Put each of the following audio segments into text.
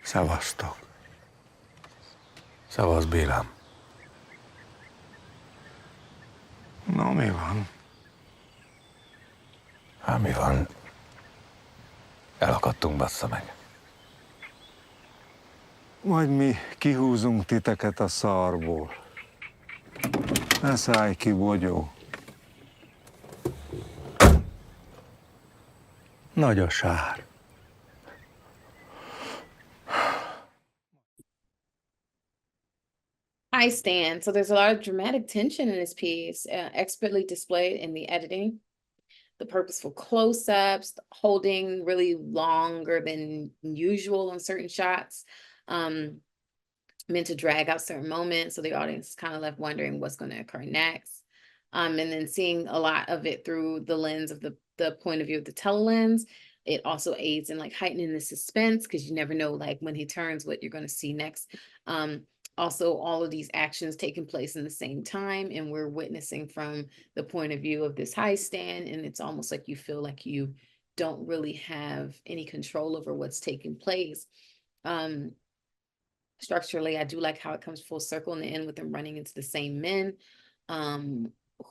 Szevasztok. Szavasz, Bélám. No, mi van? Hát mi van? Elakadtunk, bassza meg. Majd mi kihúzunk titeket a szarból. Ne szállj ki, bogyó. Nagy a sár. I stand. So there's a lot of dramatic tension in this piece, expertly displayed in the editing, the purposeful close-ups, holding really longer than usual in certain shots, meant to drag out certain moments, so the audience is kind of left wondering what's going to occur next. And then seeing a lot of it through the lens of the point of view of the telelens, it also aids in like heightening the suspense because you never know like when he turns what you're going to see next. Also, all of these actions taking place in the same time, and we're witnessing from the point of view of this high stand, and it's almost like you feel like you don't really have any control over what's taking place. Structurally, I do like how it comes full circle in the end with them running into the same men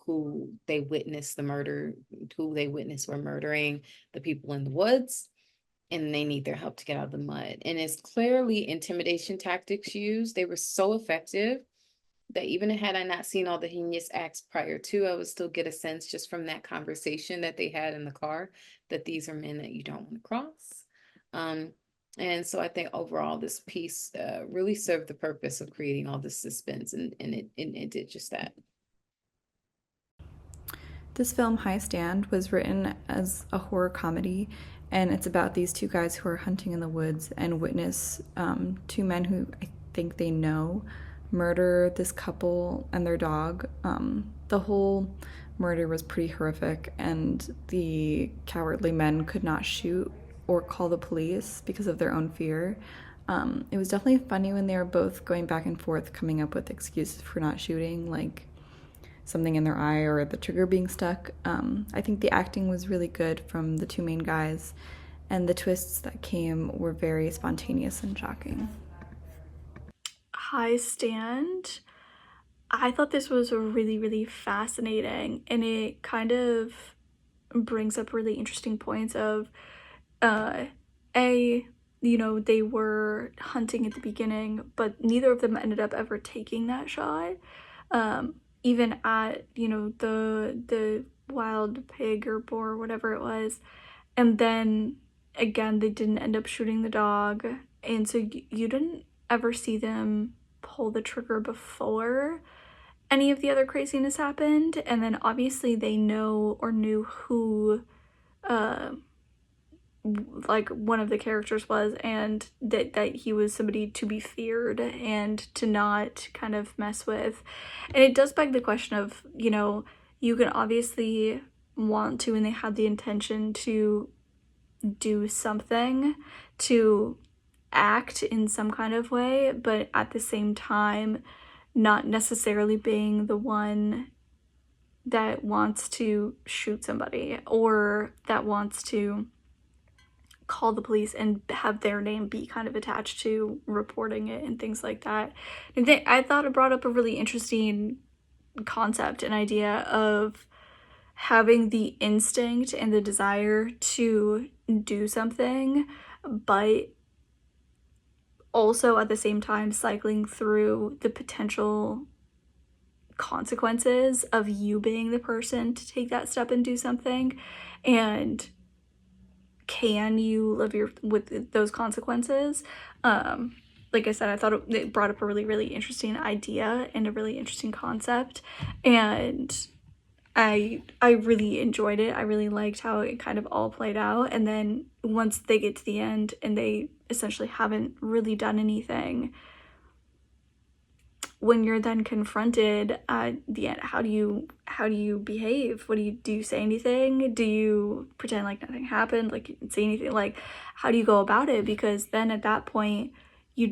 who they witnessed the murder, who they witnessed were murdering the people in the woods, and they need their help to get out of the mud. And it's clearly intimidation tactics used. They were so effective that even had I not seen all the heinous acts prior to, I would still get a sense just from that conversation that they had in the car that these are men that you don't want to cross. And so I think overall this piece really served the purpose of creating all this suspense, and it did just that. This film, High Stand, was written as a horror comedy, and it's about these two guys who are hunting in the woods and witness two men who I think they know murder this couple and their dog. The whole murder was pretty horrific, and the cowardly men could not shoot or call the police because of their own fear. It was definitely funny when they were both going back and forth coming up with excuses for not shooting, like something in their eye or the trigger being stuck. I think the acting was really good from the two main guys, and the twists that came were very spontaneous and shocking. High Stand. I thought this was really, really fascinating, and it kind of brings up really interesting points of they were hunting at the beginning, but neither of them ended up ever taking that shot. Even at, the wild pig or boar or whatever it was. And then again, they didn't end up shooting the dog. And so you didn't ever see them pull the trigger before any of the other craziness happened. And then obviously they know or knew who like one of the characters was, and that he was somebody to be feared and to not kind of mess with. And it does beg the question of, you can obviously want to, and they had the intention to do something, to act in some kind of way, but at the same time not necessarily being the one that wants to shoot somebody or that wants to call the police and have their name be kind of attached to reporting it and things like that. And I thought it brought up a really interesting concept and idea of having the instinct and the desire to do something, but also at the same time cycling through the potential consequences of you being the person to take that step and do something. And can you live with those consequences? Like I said, I thought it brought up a really, really interesting idea and a really interesting concept, and I really enjoyed it. I really liked how it kind of all played out. And then once they get to the end and they essentially haven't really done anything, when you're then confronted at the end, how do you behave? What do you say anything? Do you pretend like nothing happened, like you didn't say anything? Like, how do you go about it? Because then at that point you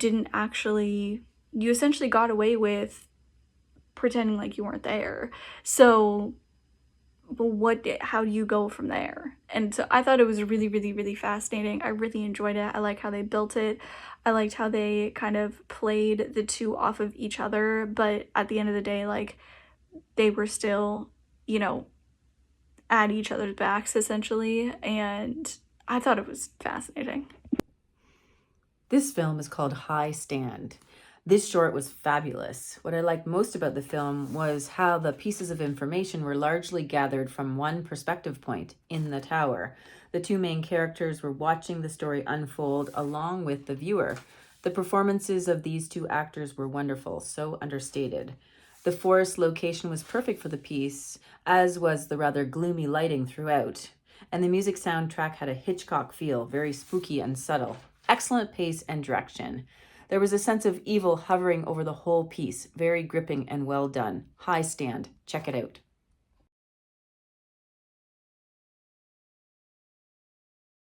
essentially got away with pretending like you weren't there. So how do you go from there? And so I thought it was really, really, really fascinating. I really enjoyed it. I like how they built it. I liked how they kind of played the two off of each other, but at the end of the day, like, they were still, you know, at each other's backs essentially, and I thought it was fascinating. This film is called High Stand. This short was fabulous. What I liked most about the film was how the pieces of information were largely gathered from one perspective point, in the tower. The two main characters were watching the story unfold along with the viewer. The performances of these two actors were wonderful, so understated. The forest location was perfect for the piece, as was the rather gloomy lighting throughout. And the music soundtrack had a Hitchcock feel, very spooky and subtle. Excellent pace and direction. There was a sense of evil hovering over the whole piece, very gripping and well done. High Stand. Check it out.